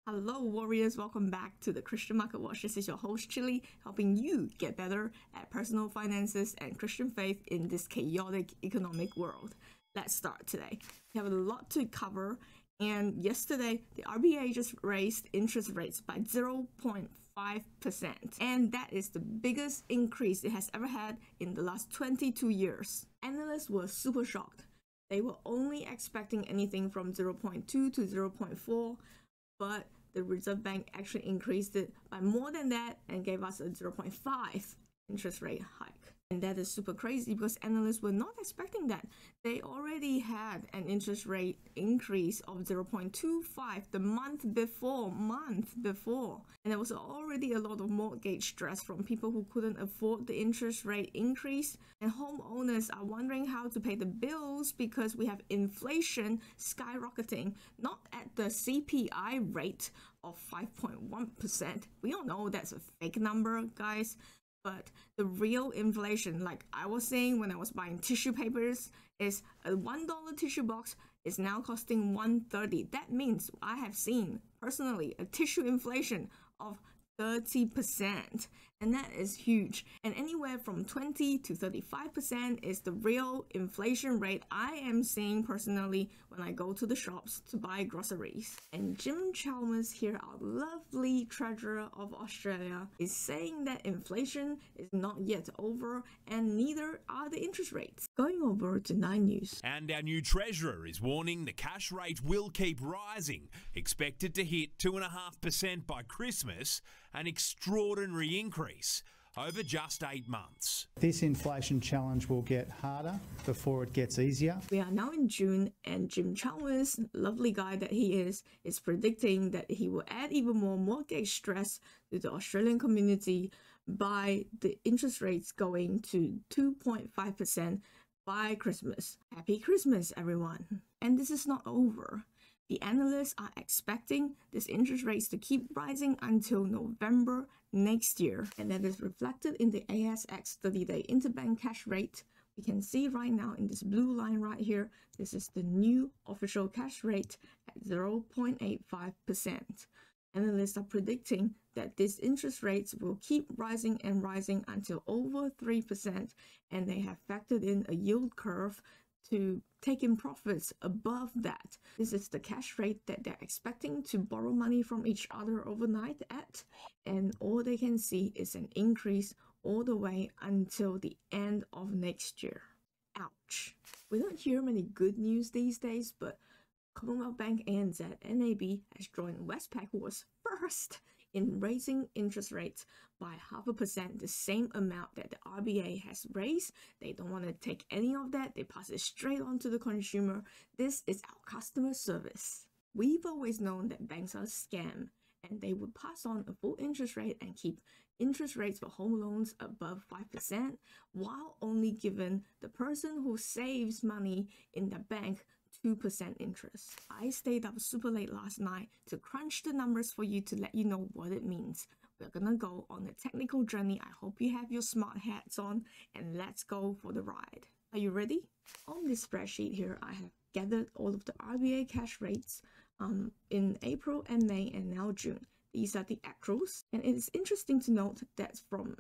Hello warriors, welcome back to the Christian Market Watch. This is your host Chillie, helping you get better at personal finances and Christian faith in this chaotic economic world. Let's start today. We have a lot to cover, and yesterday the RBA just raised interest rates by 0.5%, and that is the biggest increase it has ever had in the last 22 years. Analysts were super shocked. They were only expecting anything from 0.2 to 0.4, but the Reserve Bank actually increased it by more than that and gave us a 0.5 interest rate hike. And that is super crazy because analysts were not expecting that. They already had an interest rate increase of 0.25 the month before. And there was already a lot of mortgage stress from people who couldn't afford the interest rate increase. And homeowners are wondering how to pay the bills because we have inflation skyrocketing, not at the CPI rate of 5.1%. We all know that's a fake number, guys. But the real inflation, like I was saying when I was buying tissue papers, is a $1 tissue box is now costing $1.30. That means I have seen personally a tissue inflation of 30%, and that is huge. And anywhere from 20 to 35% is the real inflation rate I am seeing personally when I go to the shops to buy groceries. And Jim Chalmers here, our lovely treasurer of Australia, is saying that inflation is not yet over, and neither are the interest rates. Going over to 9 News. And our new treasurer is warning the cash rate will keep rising, expected to hit 2.5% by Christmas, an extraordinary increase over just 8 months. This inflation challenge will get harder before it gets easier. We are now in June, and Jim Chalmers, lovely guy that he is predicting that he will add even more mortgage stress to the Australian community by the interest rates going to 2.5% by Christmas. Happy Christmas, everyone. And this is not over. The analysts are expecting these interest rates to keep rising until November next year, and that is reflected in the ASX 30-day interbank cash rate. We can see right now in this blue line right here, this is the new official cash rate at 0.85%. Analysts are predicting that these interest rates will keep rising and rising until over 3%, and they have factored in a yield curve to take in profits above that. This is the cash rate that they're expecting to borrow money from each other overnight at, and all they can see is an increase all the way until the end of next year. Ouch. We don't hear many good news these days, but Commonwealth Bank ANZ NAB has joined Westpac, who was first in raising interest rates by 0.5%, the same amount that the RBA has raised. They don't want to take any of that. They pass it straight on to the consumer. This is our customer service. We've always known that banks are a scam, and they would pass on a full interest rate and keep interest rates for home loans above 5%, while only giving the person who saves money in the bank 2% interest. I stayed up super late last night to crunch the numbers for you to let you know what it means. We're gonna go on a technical journey. I hope you have your smart hats on, and let's go for the ride. Are you ready? On this spreadsheet here, I have gathered all of the RBA cash rates in April and May and now June. These are the actuals, and it is interesting to note that from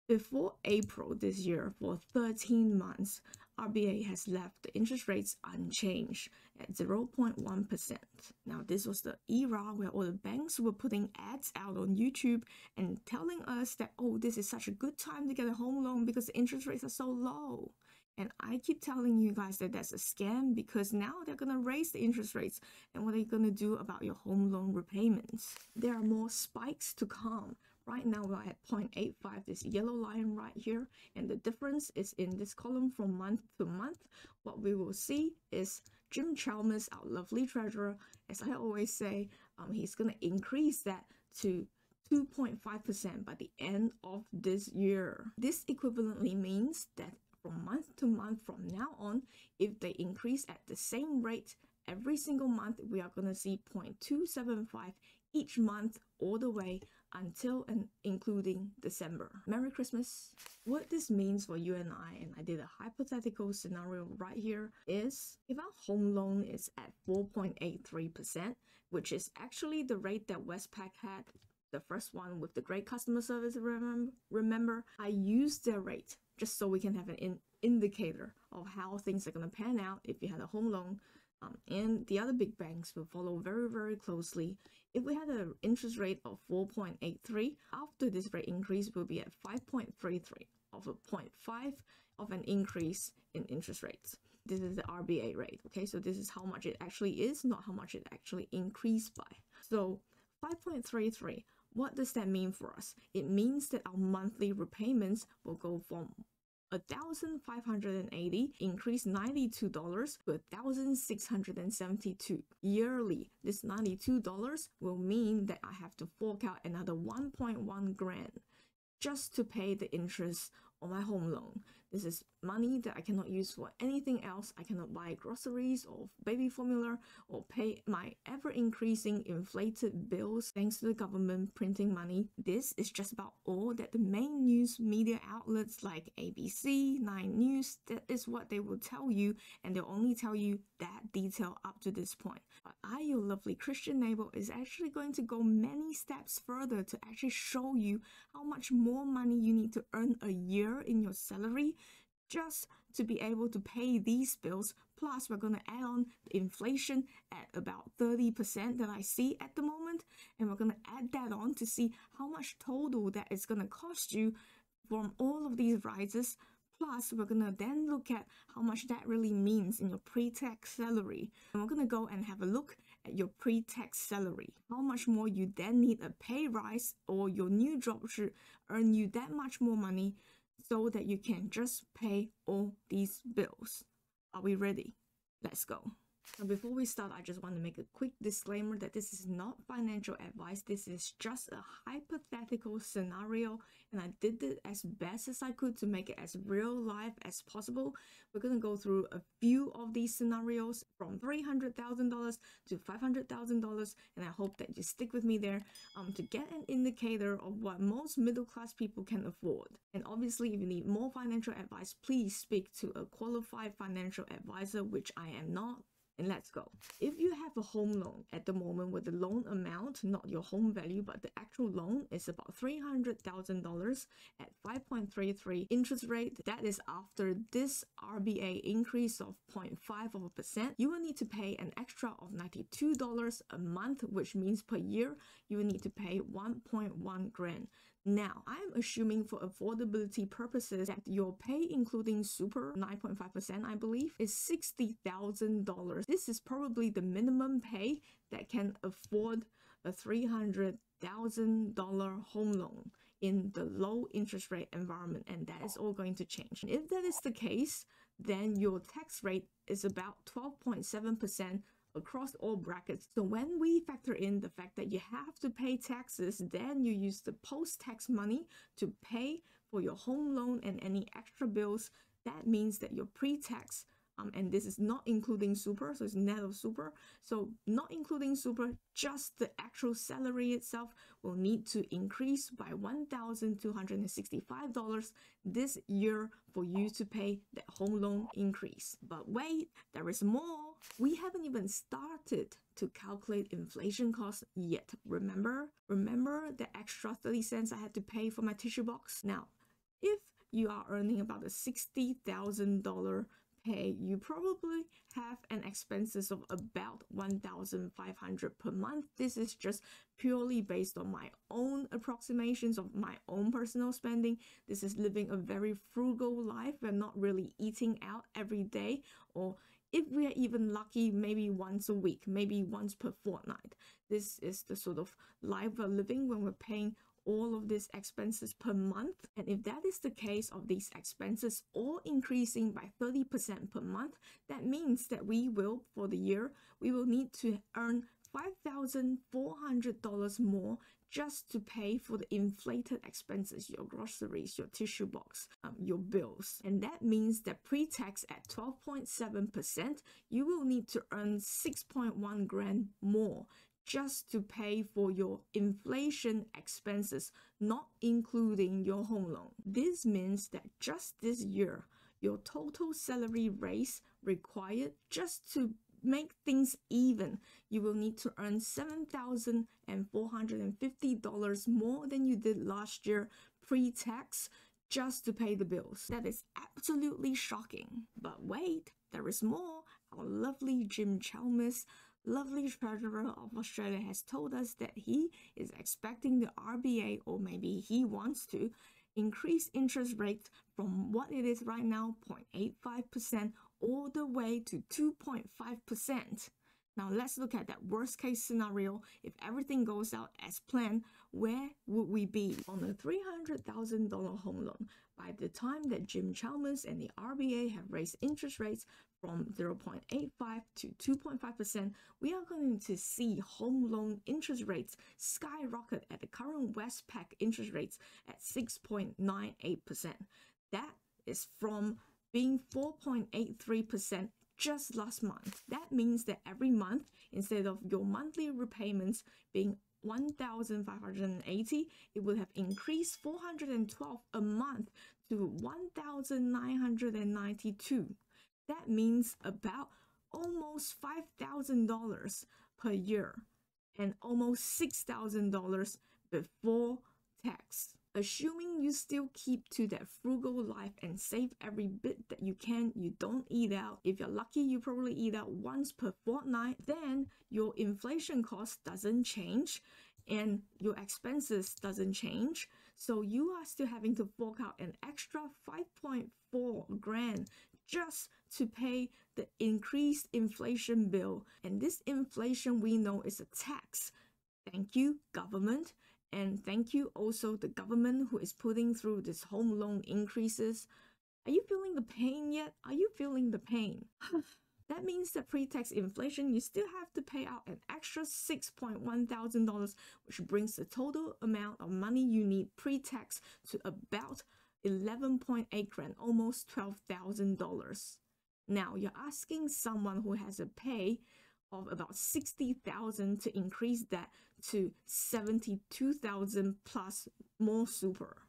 before April this year, for 13 months, RBA has left the interest rates unchanged at 0.1%. Now, this was the era where all the banks were putting ads out on YouTube and telling us that, oh, this is such a good time to get a home loan because the interest rates are so low. And I keep telling you guys that that's a scam, because now they're going to raise the interest rates. And what are you going to do about your home loan repayments? There are more spikes to come. Right now we're at 0.85, this yellow line right here, and the difference is in this column from month to month. What we will see is Jim Chalmers, our lovely treasurer, as I always say, he's going to increase that to 2.5% by the end of this year. This equivalently means that from month to month from now on, if they increase at the same rate every single month we are going to see 0.275 each month all the way until and including December. Merry Christmas. What this means for you and I did a hypothetical scenario right here, is if our home loan is at 4.83%, which is actually the rate that Westpac had, the first one with the great customer service, remember, I used their rate just so we can have an indicator of how things are going to pan out if you had a home loan. And the other big banks will follow very, very closely. If we had an interest rate of 4.83, after this rate increase, we'll be at 5.33 of a 0.5 of an increase in interest rates. This is the RBA rate, okay? So this is how much it actually is, not how much it actually increased by. So 5.33, what does that mean for us? It means that our monthly repayments will go from $1,580, increase $92 to $1,672 yearly. This $92 will mean that I have to fork out another 1.1 grand just to pay the interest on my home loan. This is money that I cannot use for anything else. I cannot buy groceries or baby formula or pay my ever-increasing inflated bills thanks to the government printing money. This is just about all that the main news media outlets like ABC, 9 News, that is what they will tell you, and they'll only tell you that detail up to this point. But I, your lovely Christian neighbor, is actually going to go many steps further to actually show you how much more money you need to earn a year in your salary just to be able to pay these bills. Plus, we're going to add on the inflation at about 30% that I see at the moment, and we're going to add that on to see how much total that is going to cost you from all of these rises. Plus, we're going to then look at how much that really means in your pre-tax salary. And we're going to go and have a look at your pre-tax salary. How much more you then need a pay rise, or your new job should earn you that much more money so that you can just pay all these bills. Are we ready? Let's go. Now, before we start, I just want to make a quick disclaimer that this is not financial advice. This is just a hypothetical scenario, and I did it as best as I could to make it as real life as possible. We're going to go through a few of these scenarios from $300,000 to $500,000, and I hope that you stick with me there to get an indicator of what most middle-class people can afford. And obviously, if you need more financial advice, please speak to a qualified financial advisor, which I am not. And let's go. If you have a home loan at the moment where the loan amount, not your home value, but the actual loan is about $300,000 at 5.33 interest rate, that is after this RBA increase of 0.5%, you will need to pay an extra of $92 a month, which means per year you will need to pay 1.1 grand. Now, I'm assuming for affordability purposes that your pay, including super 9.5%, I believe, is $60,000. This is probably the minimum pay that can afford a $300,000 home loan in the low interest rate environment, and that is all going to change. And if that is the case, then your tax rate is about 12.7% across all brackets. So when we factor in the fact that you have to pay taxes, then you use the post-tax money to pay for your home loan and any extra bills. That means that your pre-tax, and this is not including super, so it's net of super. So not including super, just the actual salary itself will need to increase by $1,265 this year for you to pay that home loan increase. But wait, there is more. We haven't even started to calculate inflation costs yet. Remember the extra 30 cents I had to pay for my tissue box? Now, if you are earning about a $60,000 pay, you probably have an expenses of about $1,500 per month. This is just purely based on my own approximations of my own personal spending. This is living a very frugal life. We're not really eating out every day, or if we are even lucky, maybe once a week, maybe once per fortnight. This is the sort of life we're living when we're paying all of these expenses per month. And if that is the case of these expenses all increasing by 30% per month, that means that we will, for the year, we will need to earn $5,400 more just to pay for the inflated expenses, your groceries, your tissue box, your bills. And that means that pre-tax at 12.7%, you will need to earn 6.1 grand more just to pay for your inflation expenses, not including your home loan. This means that just this year, your total salary raise required just to make things even, you will need to earn $7,450 more than you did last year pre-tax just to pay the bills. That is absolutely shocking. But wait, there is more. Our lovely Jim Chalmers, lovely Treasurer of Australia, has told us that he is expecting the RBA, or maybe he wants to, increase interest rates from what it is right now, 0.85%, all the way to 2.5%. Now let's look at that worst case scenario. If everything goes out as planned, where would we be? On a $300,000 home loan, by the time that Jim Chalmers and the RBA have raised interest rates from 0.85 to 2.5%, we are going to see home loan interest rates skyrocket at the current Westpac interest rates at 6.98%. That is from being 4.83% just last month. That means that every month, instead of your monthly repayments being $1,580, it would have increased $412 a month to $1,992. That means about almost $5,000 per year and almost $6,000 before tax. Assuming you still keep to that frugal life and save every bit that you can, you don't eat out. If you're lucky, you probably eat out once per fortnight. Then your inflation cost doesn't change and your expenses doesn't change. So you are still having to fork out an extra 5.4 grand just to pay the increased inflation bill. And this inflation, we know, is a tax. Thank you, government. And thank you also the government who is putting through this home loan increases. Are you feeling the pain yet? Are you feeling the pain? That means that pre-tax inflation, you still have to pay out an extra $6,100, which brings the total amount of money you need pre-tax to about 11.8 grand, almost $12,000. Now you're asking someone who has a pay of about $60,000 to increase that to $72,000 plus more super.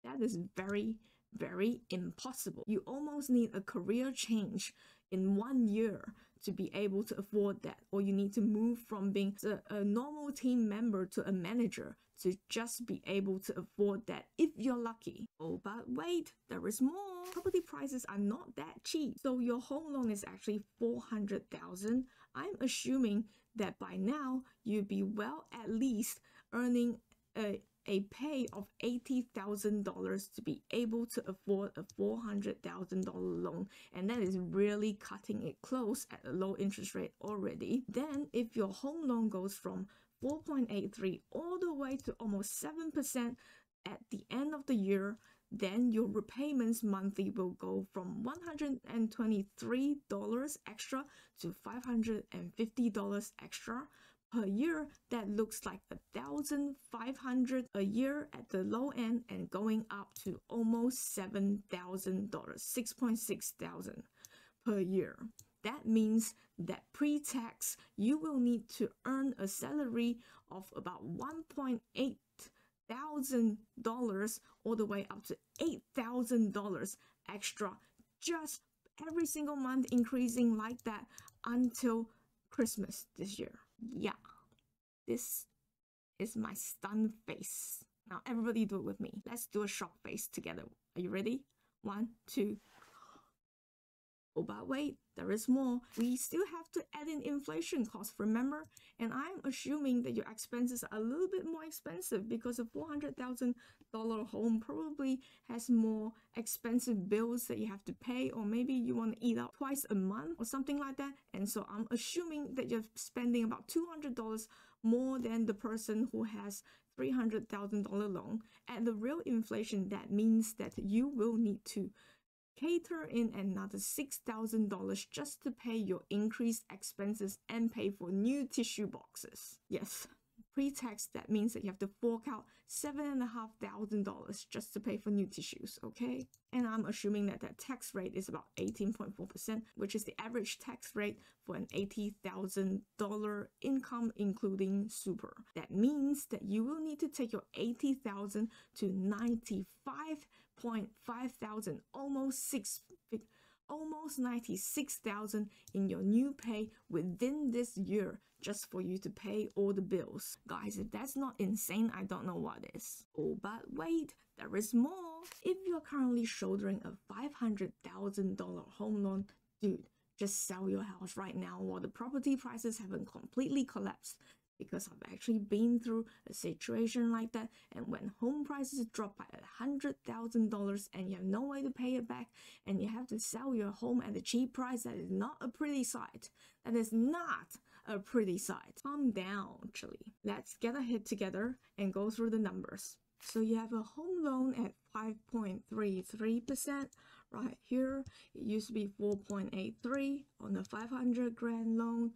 That is very, very impossible. You almost need a career change in 1 year to be able to afford that, or you need to move from being a normal team member to a manager to just be able to afford that if you're lucky. Oh, but wait, there is more. Property prices are not that cheap. So your home loan is actually $400,000. I'm assuming that by now you'd be well at least earning a pay of $80,000 to be able to afford a $400,000 loan, and that is really cutting it close at a low interest rate already. Then if your home loan goes from 4.83 all the way to almost 7% at the end of the year, then your repayments monthly will go from $123 extra to $550 extra per year. That looks like $1,500 a year at the low end and going up to almost $7,000, $6,600 per year. That means that pre-tax, you will need to earn a salary of about $1,800 all the way up to $8,000 extra, just every single month increasing like that until Christmas this year. Yeah, this is my stunned face. Now everybody do it with me. Let's do a shock face together. Are you ready? 1, 2. Oh, but wait, there is more. We still have to add in inflation costs, remember? And I'm assuming that your expenses are a little bit more expensive because a $400,000 home probably has more expensive bills that you have to pay, or maybe you want to eat out twice a month or something like that. And so I'm assuming that you're spending about $200 more than the person who has $300,000 loan. At the real inflation, that means that you will need to cater in another $6,000 just to pay your increased expenses and pay for new tissue boxes. Yes, pre-tax, that means that you have to fork out $7,500 just to pay for new tissues, okay? And I'm assuming that that tax rate is about 18.4%, which is the average tax rate for an $80,000 income, including super. That means that you will need to take your $80,000 to $95,500, almost $96,000 in your new pay within this year, just for you to pay all the bills. Guys, if that's not insane, I don't know what is. Oh, but wait, there is more. If you're currently shouldering a $500,000 home loan, dude, just sell your house right now while the property prices haven't completely collapsed. Because I've actually been through a situation like that, and when home prices drop by $100,000 and you have no way to pay it back, and you have to sell your home at a cheap price, that is not a pretty sight. That is not a pretty sight. Calm down, Chillie. Let's get a head together and go through the numbers. So you have a home loan at 5.33%. Right here, it used to be 4.83 on the 500 grand loan.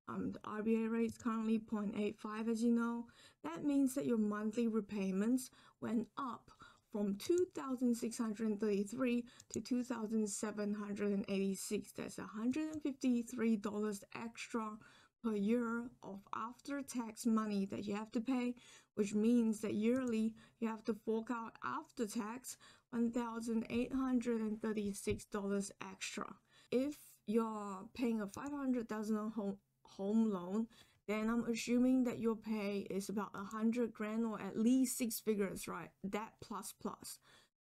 The RBA rate is currently 0.85, as you know. That means that your monthly repayments went up from $2,633 to $2,786. That's $153 extra per year of after-tax money that you have to pay, which means that yearly you have to fork out after tax $1,836 extra. If you're paying a $500,000 home loan, then I'm assuming that your pay is about 100 grand or at least 6 figures, right? That plus.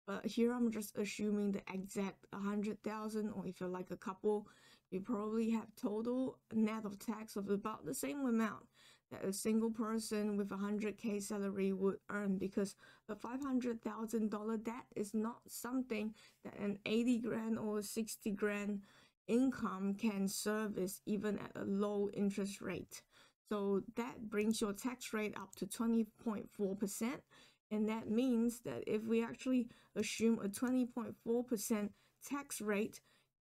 But here I'm just assuming the exact 100,000, or if you're like a couple, you probably have total net of tax of about the same amount that a single person with 100K salary would earn, because the $500,000 debt is not something that an 80 grand or 60 grand income can service even at a low interest rate. So that brings your tax rate up to 20.4%, and that means that if we actually assume a 20.4% tax rate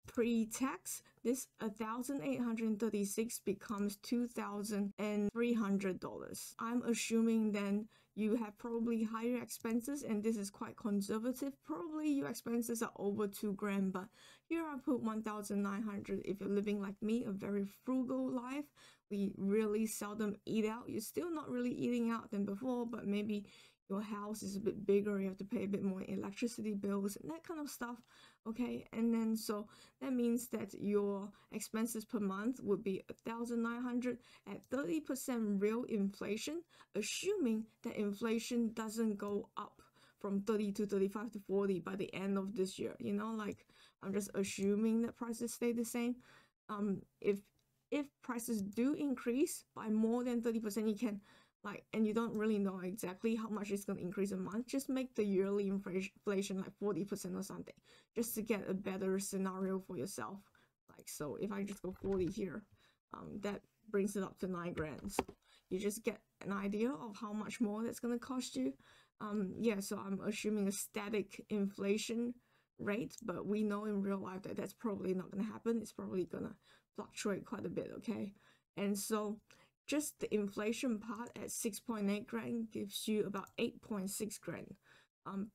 pre-tax, this $1,836 becomes $2,300. I'm assuming then you have probably higher expenses, and this is quite conservative. Probably your expenses are over 2 grand, but here I put 1,900. If you're living like me, a very frugal life, we really seldom eat out. You're still not really eating out than before, but maybe your house is a bit bigger, you have to pay a bit more electricity bills and that kind of stuff, okay? And then so that means that your expenses per month would be 1,900 at 30% real inflation, assuming that inflation doesn't go up from 30 to 35 to 40 by the end of this year. You know, like, I'm just assuming that prices stay the same. If prices do increase by more than 30%, you can, like, and you don't really know exactly how much it's going to increase a month, just make the yearly inflation like 40% or something, just to get a better scenario for yourself. Like, so if I just go 40 here, that brings it up to 9 grand. So you just get an idea of how much more that's going to cost you. Yeah, so I'm assuming a static inflation rate, but we know in real life that that's probably not going to happen. It's probably going to fluctuate quite a bit, okay? And so just the inflation part at 6.8 grand gives you about 8.6 grand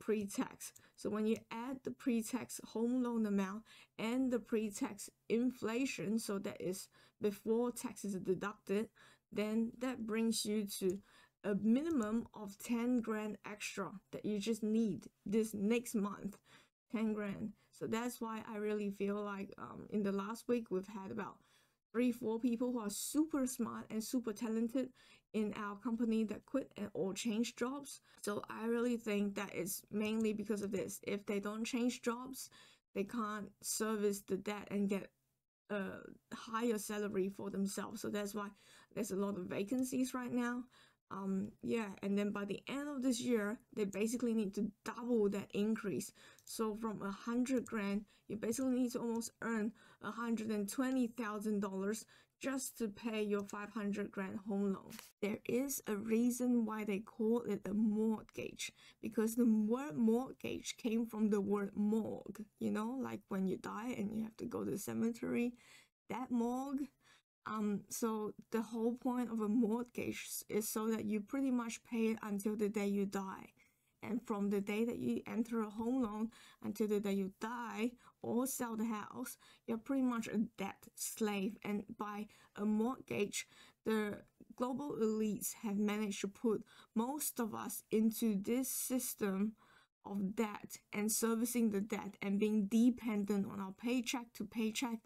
pre-tax. So when you add the pre-tax home loan amount and the pre-tax inflation, so that is before taxes are deducted, then that brings you to a minimum of 10 grand extra that you just need this next month. 10 grand. So that's why I really feel like in the last week we've had about 3-4 people who are super smart and super talented in our company that quit or changed jobs. So I really think that it's mainly because of this. If they don't change jobs, they can't service the debt and get a higher salary for themselves. So that's why there's a lot of vacancies right now. Yeah, and then by the end of this year, they basically need to double that increase. So from 100 grand, you basically need to almost earn $120,000 just to pay your 500 grand home loan. There is a reason why they call it a mortgage, because the word mortgage came from the word morgue, you know, like when you die and you have to go to the cemetery, that morgue. So the whole point of a mortgage is so that you pretty much pay it until the day you die. And from the day that you enter a home loan until the day you die or sell the house, you're pretty much a debt slave. And by a mortgage, the global elites have managed to put most of us into this system of debt and servicing the debt and being dependent on our paycheck to paycheck.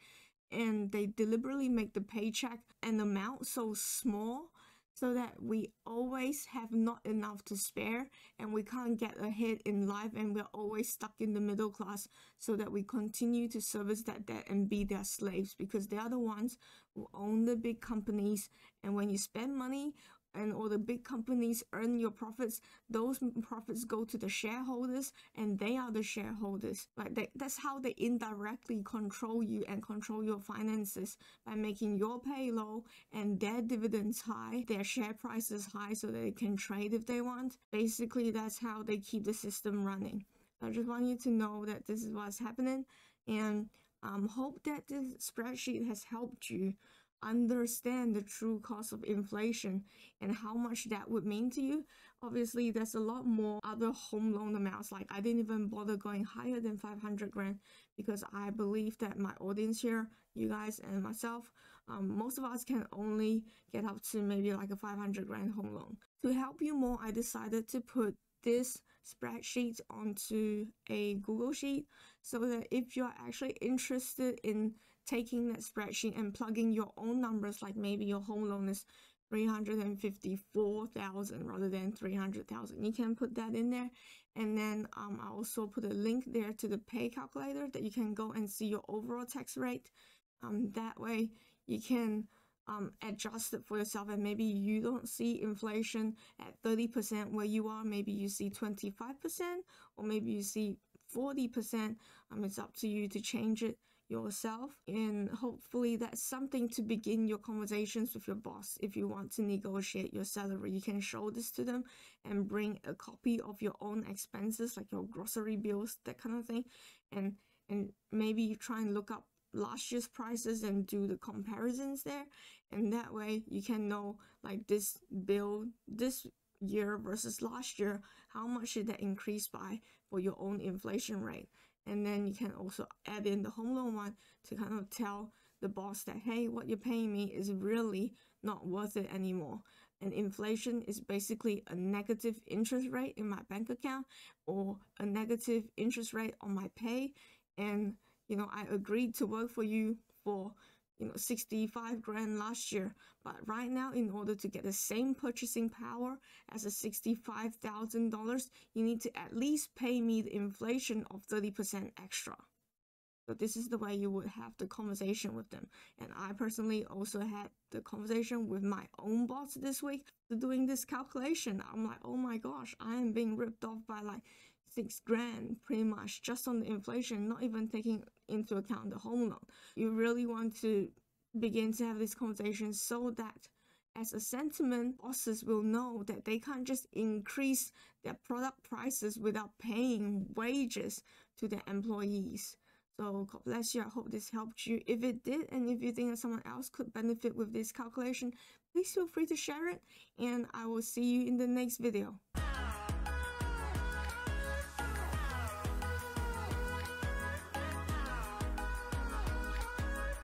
And they deliberately make the paycheck and amount so small so that we always have not enough to spare and we can't get ahead in life, and we're always stuck in the middle class so that we continue to service that debt and be their slaves, because they are the ones who own the big companies. And when you spend money and all the big companies earn your profits, those profits go to the shareholders and they are the shareholders. Like that's how they indirectly control you and control your finances, by making your pay low and their dividends high, their share prices high so that they can trade if they want. Basically, that's how they keep the system running. I just want you to know that this is what's happening, and hope that this spreadsheet has helped you understand the true cost of inflation and how much that would mean to you. Obviously, there's a lot more other home loan amounts. Like, I didn't even bother going higher than 500 grand because I believe that my audience here, you guys and myself, most of us can only get up to maybe like a 500 grand home loan. To help you more, I decided to put this spreadsheet onto a Google Sheet so that if you're actually interested in taking that spreadsheet and plugging your own numbers, like maybe your home loan is 354,000 rather than 300,000, you can put that in there. And then I also put a link there to the pay calculator that you can go and see your overall tax rate. That way you can adjust it for yourself, and maybe you don't see inflation at 30% where you are, maybe you see 25%, or maybe you see 40%. It's up to you to change it yourself, and hopefully that's something to begin your conversations with your boss. If you want to negotiate your salary, you can show this to them and bring a copy of your own expenses, like your grocery bills, that kind of thing, and maybe you try and look up last year's prices and do the comparisons there, and that way you can know, like, this bill this year versus last year, how much did that increase by for your own inflation rate. And then you can also add in the home loan one to kind of tell the boss that, hey, what you're paying me is really not worth it anymore. And inflation is basically a negative interest rate in my bank account or a negative interest rate on my pay. And, you know, I agreed to work for you for, 65 grand last year. But right now, in order to get the same purchasing power as a $65,000, you need to at least pay me the inflation of 30% extra. So this is the way you would have the conversation with them. And I personally also had the conversation with my own boss this week doing this calculation. I'm like, oh my gosh, I am being ripped off by like 6 grand pretty much just on the inflation, not even taking into account the home loan. You really want to begin to have this conversation so that as a sentiment, bosses will know that they can't just increase their product prices without paying wages to their employees. So God bless you. I hope this helped you. If it did, and if you think that someone else could benefit with this calculation, please feel free to share it, and I will see you in the next video.